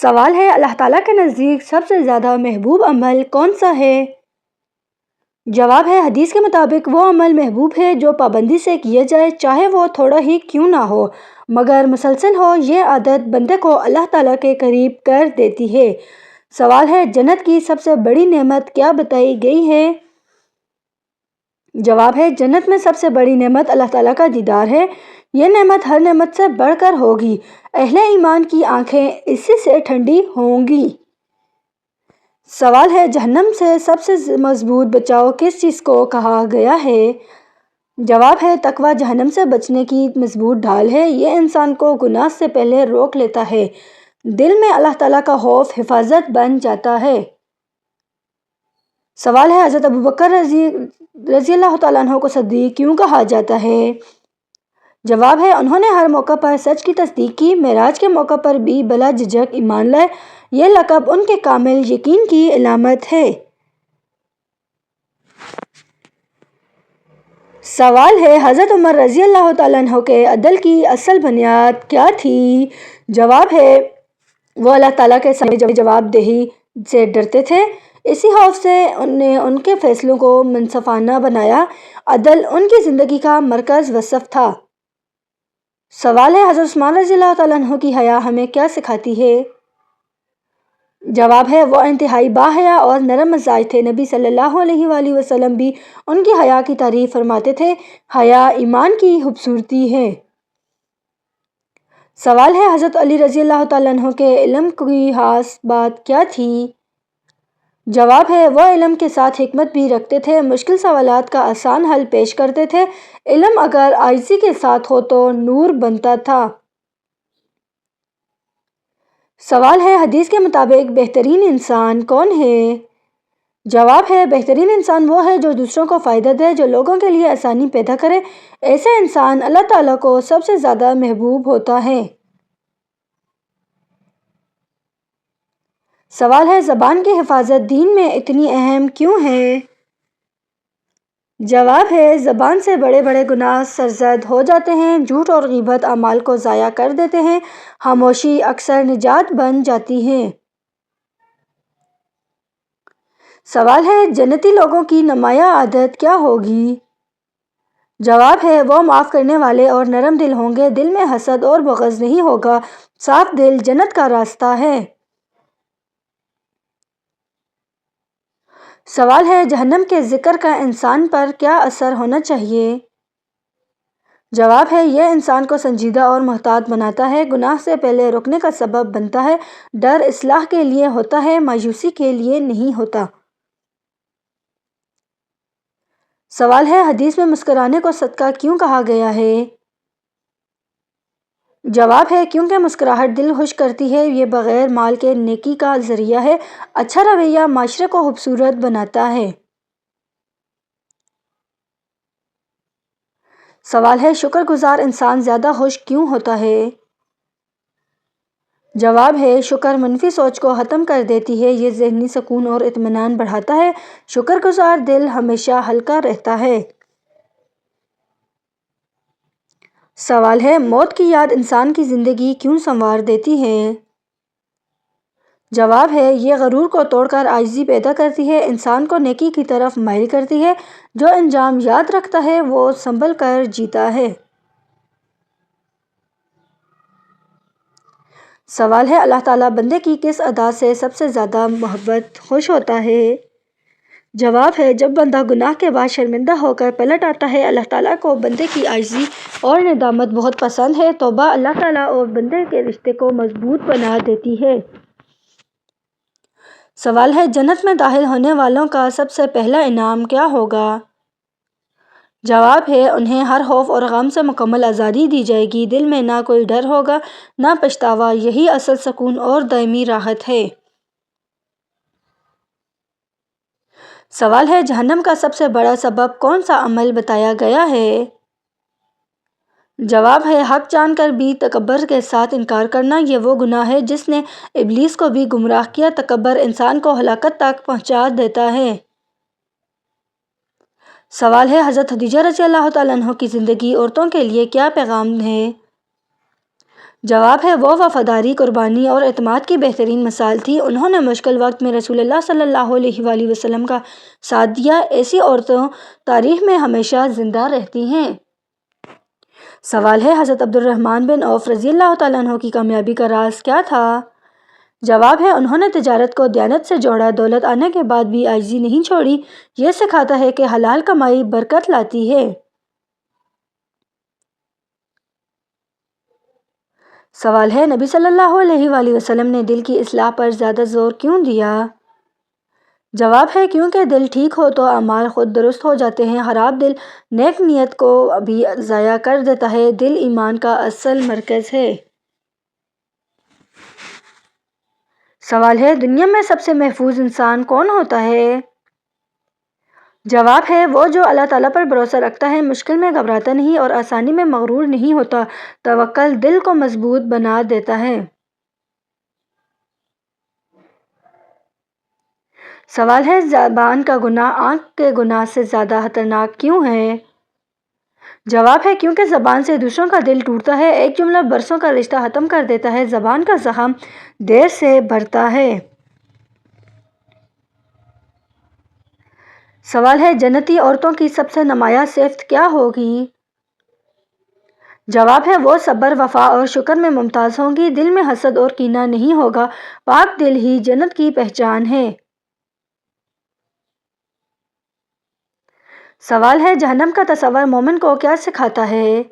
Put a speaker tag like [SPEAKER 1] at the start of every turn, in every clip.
[SPEAKER 1] سوال ہے اللہ تعالیٰ کے نزدیک سب سے زیادہ محبوب عمل کون سا ہے؟ جواب ہے حدیث کے مطابق وہ عمل محبوب ہے جو پابندی سے کیا جائے، چاہے وہ تھوڑا ہی کیوں نہ ہو مگر مسلسل ہو۔ یہ عادت بندے کو اللہ تعالیٰ کے قریب کر دیتی ہے۔ سوال ہے جنت کی سب سے بڑی نعمت کیا بتائی گئی ہے؟ جواب ہے جنت میں سب سے بڑی نعمت اللہ تعالیٰ کا دیدار ہے۔ یہ نعمت ہر نعمت سے بڑھ کر ہوگی۔ اہل ایمان کی آنکھیں اسی سے ٹھنڈی ہوں گی۔ سوال ہے جہنم سے سب سے مضبوط بچاؤ کس چیز کو کہا گیا ہے؟ جواب ہے تقویٰ جہنم سے بچنے کی مضبوط ڈھال ہے۔ یہ انسان کو گناہ سے پہلے روک لیتا ہے۔ دل میں اللہ تعالیٰ کا خوف حفاظت بن جاتا ہے۔ سوال ہے حضرت ابوبکر رضی اللہ تعالیٰ عنہ کو صدیق کیوں کہا جاتا ہے؟ جواب ہے انہوں نے ہر موقع پر سچ کی تصدیق کی، معراج کے موقع پر بھی بلا جھجک ایمان لائے۔ یہ لقب ان کے کامل یقین کی علامت ہے۔ سوال ہے حضرت عمر رضی اللہ تعالیٰ عنہ کے عدل کی اصل بنیاد کیا تھی؟ جواب ہے وہ اللہ تعالیٰ کے سامنے جواب دہی سے ڈرتے تھے، اسی خوف سے نے ان کے فیصلوں کو منصفانہ بنایا۔ عدل ان کی زندگی کا مرکز وصف تھا۔ سوال ہے حضرت عثمان رضی اللہ تعالیٰ عنہ کی حیا ہمیں کیا سکھاتی ہے؟ جواب ہے وہ انتہائی باحیا اور نرم مزاج تھے۔ نبی صلی اللہ علیہ وآلہ وسلم بھی ان کی حیا کی تعریف فرماتے تھے۔ حیا ایمان کی خوبصورتی ہے۔ سوال ہے حضرت علی رضی اللہ تعالیٰ عنہ کے علم کی خاص بات کیا تھی؟ جواب ہے وہ علم کے ساتھ حکمت بھی رکھتے تھے، مشکل سوالات کا آسان حل پیش کرتے تھے۔ علم اگر عاجزی کے ساتھ ہو تو نور بنتا تھا۔ سوال ہے حدیث کے مطابق بہترین انسان کون ہے؟ جواب ہے بہترین انسان وہ ہے جو دوسروں کو فائدہ دے، جو لوگوں کے لیے آسانی پیدا کرے۔ ایسا انسان اللہ تعالیٰ کو سب سے زیادہ محبوب ہوتا ہے۔ سوال ہے زبان کی حفاظت دین میں اتنی اہم کیوں ہے؟ جواب ہے زبان سے بڑے بڑے گناہ سرزد ہو جاتے ہیں۔ جھوٹ اور غیبت اعمال کو ضائع کر دیتے ہیں۔ خاموشی اکثر نجات بن جاتی ہے۔ سوال ہے جنتی لوگوں کی نمایاں عادت کیا ہوگی؟ جواب ہے وہ معاف کرنے والے اور نرم دل ہوں گے، دل میں حسد اور بغض نہیں ہوگا۔ صاف دل جنت کا راستہ ہے۔ سوال ہے جہنم کے ذکر کا انسان پر کیا اثر ہونا چاہیے؟ جواب ہے یہ انسان کو سنجیدہ اور محتاط بناتا ہے، گناہ سے پہلے رکنے کا سبب بنتا ہے۔ ڈر اصلاح کے لیے ہوتا ہے، مایوسی کے لیے نہیں ہوتا۔ سوال ہے حدیث میں مسکرانے کو صدقہ کیوں کہا گیا ہے؟ جواب ہے کیونکہ مسکراہٹ دل خوش کرتی ہے، یہ بغیر مال کے نیکی کا ذریعہ ہے۔ اچھا رویہ معاشرے کو خوبصورت بناتا ہے۔ سوال ہے شکر گزار انسان زیادہ خوش کیوں ہوتا ہے؟ جواب ہے شکر منفی سوچ کو ختم کر دیتی ہے، یہ ذہنی سکون اور اطمینان بڑھاتا ہے۔ شکر گزار دل ہمیشہ ہلکا رہتا ہے۔ سوال ہے موت کی یاد انسان کی زندگی کیوں سنوار دیتی ہے؟ جواب ہے یہ غرور کو توڑ کر عاجزی پیدا کرتی ہے، انسان کو نیکی کی طرف مائل کرتی ہے۔ جو انجام یاد رکھتا ہے وہ سنبھل کر جیتا ہے۔ سوال ہے اللہ تعالیٰ بندے کی کس ادا سے سب سے زیادہ محبت خوش ہوتا ہے؟ جواب ہے جب بندہ گناہ کے بعد شرمندہ ہو کر پلٹ آتا ہے۔ اللہ تعالیٰ کو بندے کی عاجزی اور ندامت بہت پسند ہے۔ توبہ اللہ تعالیٰ اور بندے کے رشتے کو مضبوط بنا دیتی ہے۔ سوال ہے جنت میں داخل ہونے والوں کا سب سے پہلا انعام کیا ہوگا؟ جواب ہے انہیں ہر خوف اور غم سے مکمل آزادی دی جائے گی، دل میں نہ کوئی ڈر ہوگا نہ پچھتاوا، یہی اصل سکون اور دائمی راحت ہے۔ سوال ہے جہنم کا سب سے بڑا سبب کون سا عمل بتایا گیا ہے؟ جواب ہے حق جان کر بھی تکبر کے ساتھ انکار کرنا، یہ وہ گناہ ہے جس نے ابلیس کو بھی گمراہ کیا۔ تکبر انسان کو ہلاکت تک پہنچا دیتا ہے۔ سوال ہے حضرت خدیجہ رضی اللہ تعالیٰ عنہ کی زندگی عورتوں کے لیے کیا پیغام ہے؟ جواب ہے وہ وفاداری، قربانی اور اعتماد کی بہترین مثال تھی۔ انہوں نے مشکل وقت میں رسول اللہ صلی اللہ علیہ وآلہ وسلم کا ساتھ دیا۔ ایسی عورتیں تاریخ میں ہمیشہ زندہ رہتی ہیں۔ سوال ہے حضرت عبد الرحمن بن عوف رضی اللہ تعالیٰ عنہ کی کامیابی کا راز کیا تھا؟ جواب ہے انہوں نے تجارت کو دیانت سے جوڑا، دولت آنے کے بعد بھی عاجزی نہیں چھوڑی۔ یہ سکھاتا ہے کہ حلال کمائی برکت لاتی ہے۔ سوال ہے نبی صلی اللہ علیہ وآلہ وسلم نے دل کی اصلاح پر زیادہ زور کیوں دیا؟ جواب ہے کیونکہ دل ٹھیک ہو تو اعمال خود درست ہو جاتے ہیں۔ خراب دل نیک نیت کو بھی ضائع کر دیتا ہے۔ دل ایمان کا اصل مرکز ہے۔ سوال ہے دنیا میں سب سے محفوظ انسان کون ہوتا ہے؟ جواب ہے وہ جو اللہ تعالیٰ پر بھروسہ رکھتا ہے، مشکل میں گھبراتا نہیں اور آسانی میں مغرور نہیں ہوتا۔ توکل دل کو مضبوط بنا دیتا ہے۔ سوال ہے زبان کا گناہ آنکھ کے گناہ سے زیادہ خطرناک کیوں ہے؟ جواب ہے کیونکہ زبان سے دوسروں کا دل ٹوٹتا ہے۔ ایک جملہ برسوں کا رشتہ ختم کر دیتا ہے۔ زبان کا زخم دیر سے بھرتا ہے۔ سوال ہے جنتی عورتوں کی سب سے نمایاں صفت کیا ہوگی؟ جواب ہے وہ صبر، وفا اور شکر میں ممتاز ہوں گی۔ دل میں حسد اور کینہ نہیں ہوگا۔ پاک دل ہی جنت کی پہچان ہے۔ سوال ہے جہنم کا تصور مومن کو کیا سکھاتا ہے؟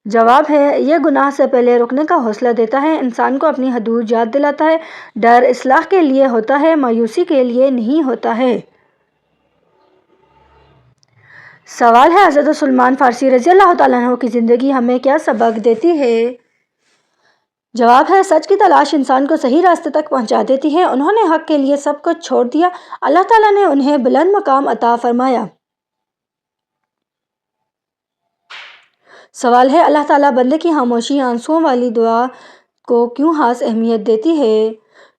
[SPEAKER 1] جواب ہے یہ گناہ سے پہلے رکنے کا حوصلہ دیتا ہے، انسان کو اپنی حدود یاد دلاتا ہے۔ ڈر اصلاح کے لیے ہوتا ہے، مایوسی کے لیے نہیں ہوتا ہے۔ سوال ہے حضرت سلمان فارسی رضی اللہ تعالیٰ عنہ کی زندگی ہمیں کیا سبق دیتی ہے؟ جواب ہے سچ کی تلاش انسان کو صحیح راستے تک پہنچا دیتی ہے۔ انہوں نے حق کے لیے سب کچھ چھوڑ دیا، اللہ تعالیٰ نے انہیں بلند مقام عطا فرمایا۔ سوال ہے اللہ تعالیٰ بندے کی خاموشی آنسوؤں والی دعا کو کیوں خاص اہمیت دیتی ہے؟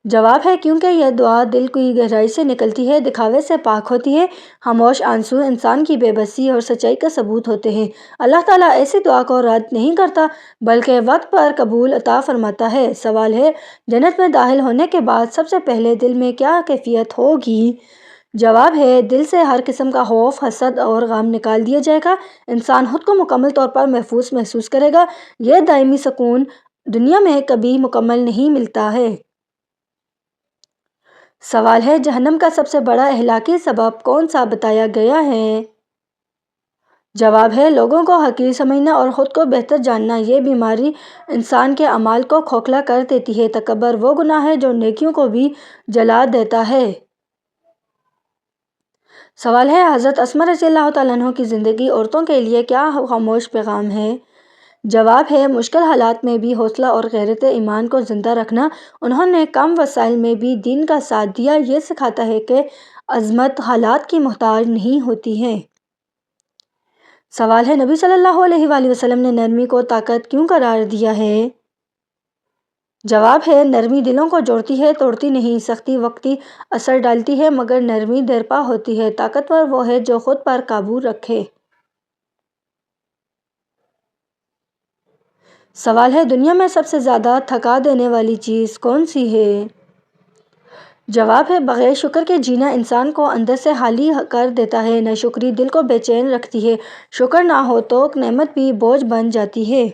[SPEAKER 1] جواب ہے کیونکہ یہ دعا دل کی گہرائی سے نکلتی ہے، دکھاوے سے پاک ہوتی ہے۔ خاموش آنسو انسان کی بے بسی اور سچائی کا ثبوت ہوتے ہیں۔ اللہ تعالیٰ ایسی دعا کو رد نہیں کرتا بلکہ وقت پر قبول عطا فرماتا ہے۔ سوال ہے جنت میں داخل ہونے کے بعد سب سے پہلے دل میں کیا کیفیت ہوگی؟ جواب ہے دل سے ہر قسم کا خوف، حسد اور غم نکال دیا جائے گا۔ انسان خود کو مکمل طور پر محفوظ محسوس کرے گا۔ یہ دائمی سکون دنیا میں کبھی مکمل نہیں ملتا ہے۔ سوال ہے جہنم کا سب سے بڑا اخلاقی سبب کون سا بتایا گیا ہے؟ جواب ہے لوگوں کو حقیر سمجھنا اور خود کو بہتر جاننا۔ یہ بیماری انسان کے اعمال کو کھوکھلا کر دیتی ہے۔ تکبر وہ گناہ ہے جو نیکیوں کو بھی جلا دیتا ہے۔ سوال ہے حضرت اسماء رضی اللہ تعالیٰ عنہ کی زندگی عورتوں کے لیے کیا خاموش پیغام ہے؟ جواب ہے مشکل حالات میں بھی حوصلہ اور غیرت ایمان کو زندہ رکھنا۔ انہوں نے کم وسائل میں بھی دین کا ساتھ دیا۔ یہ سکھاتا ہے کہ عظمت حالات کی محتاج نہیں ہوتی ہے۔ سوال ہے نبی صلی اللہ علیہ وآلہ وسلم نے نرمی کو طاقت کیوں قرار دیا ہے؟ جواب ہے نرمی دلوں کو جوڑتی ہے، توڑتی نہیں۔ سختی وقتی اثر ڈالتی ہے مگر نرمی دیرپا ہوتی ہے۔ طاقتور وہ ہے جو خود پر قابو رکھے۔ سوال ہے دنیا میں سب سے زیادہ تھکا دینے والی چیز کون سی ہے؟ جواب ہے بغیر شکر کے جینا انسان کو اندر سے خالی کر دیتا ہے۔ ناشکری دل کو بے چین رکھتی ہے۔ شکر نہ ہو تو نعمت بھی بوجھ بن جاتی ہے۔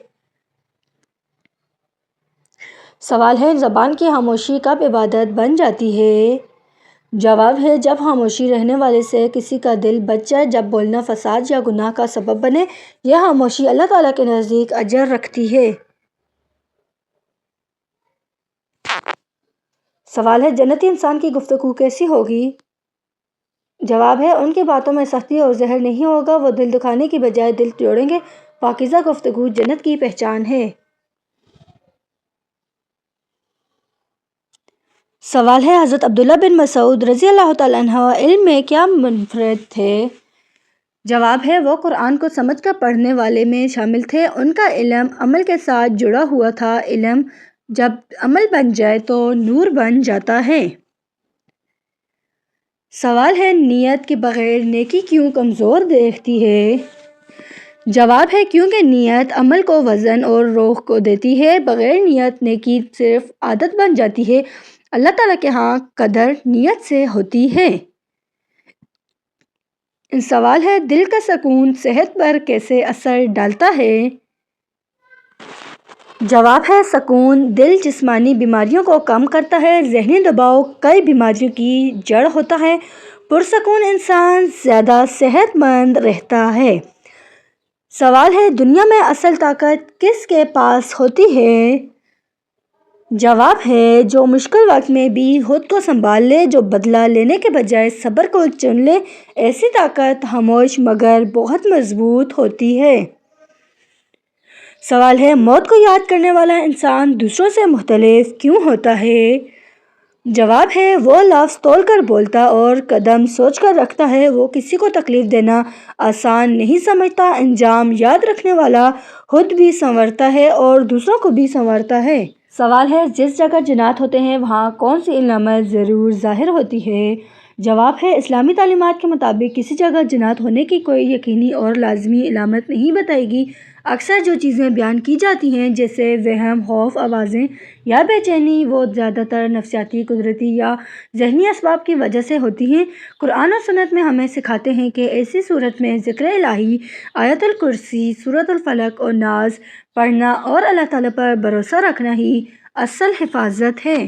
[SPEAKER 1] سوال ہے زبان کی خاموشی کب عبادت بن جاتی ہے؟ جواب ہے جب خاموشی رہنے والے سے کسی کا دل بچ جائے، جب بولنا فساد یا گناہ کا سبب بنے۔ یہ خاموشی اللہ تعالیٰ کے نزدیک اجر رکھتی ہے۔ سوال ہے جنتی انسان کی گفتگو کیسی ہوگی؟ جواب ہے ان کی باتوں میں سختی اور زہر نہیں ہوگا۔ وہ دل دکھانے کی بجائے دل جوڑیں گے۔ پاکیزہ گفتگو جنت کی پہچان ہے۔ سوال ہے حضرت عبداللہ بن مسعود رضی اللہ تعالیٰ عنہ علم میں کیا منفرد تھے؟ جواب ہے وہ قرآن کو سمجھ کر پڑھنے والے میں شامل تھے۔ ان کا علم عمل کے ساتھ جڑا ہوا تھا۔ علم جب عمل بن جائے تو نور بن جاتا ہے۔ سوال ہے نیت کے بغیر نیکی کیوں کمزور دیکھتی ہے؟ جواب ہے کیونکہ نیت عمل کو وزن اور روح کو دیتی ہے، بغیر نیت نیکی صرف عادت بن جاتی ہے۔ اللہ تعالیٰ کے ہاں قدر نیت سے ہوتی ہے۔ سوال ہے دل کا سکون صحت پر کیسے اثر ڈالتا ہے؟ جواب ہے سکون دل جسمانی بیماریوں کو کم کرتا ہے، ذہنی دباؤ کئی بیماریوں کی جڑ ہوتا ہے، پرسکون انسان زیادہ صحت مند رہتا ہے۔ سوال ہے دنیا میں اصل طاقت کس کے پاس ہوتی ہے؟ جواب ہے جو مشکل وقت میں بھی خود کو سنبھال لے، جو بدلہ لینے کے بجائے صبر کو چن لے، ایسی طاقت خاموش مگر بہت مضبوط ہوتی ہے۔ سوال ہے موت کو یاد کرنے والا انسان دوسروں سے مختلف کیوں ہوتا ہے؟ جواب ہے وہ لفظ تول کر بولتا اور قدم سوچ کر رکھتا ہے، وہ کسی کو تکلیف دینا آسان نہیں سمجھتا، انجام یاد رکھنے والا خود بھی سنورتا ہے اور دوسروں کو بھی سنورتا ہے۔ سوال ہے جس جگہ جنات ہوتے ہیں وہاں کون سی علامت ضرور ظاہر ہوتی ہے؟ جواب ہے اسلامی تعلیمات کے مطابق کسی جگہ جنات ہونے کی کوئی یقینی اور لازمی علامت نہیں بتائی گئی۔ اکثر جو چیزیں بیان کی جاتی ہیں جیسے وہم، خوف، آوازیں یا بے چینی، وہ زیادہ تر نفسیاتی، قدرتی یا ذہنی اسباب کی وجہ سے ہوتی ہیں۔ قرآن و سنت میں ہمیں سکھاتے ہیں کہ ایسی صورت میں ذکر الہی، آیت الکرسی، سورۃ الفلق اور ناس پڑھنا اور اللہ تعالیٰ پر بھروسہ رکھنا ہی اصل حفاظت ہے۔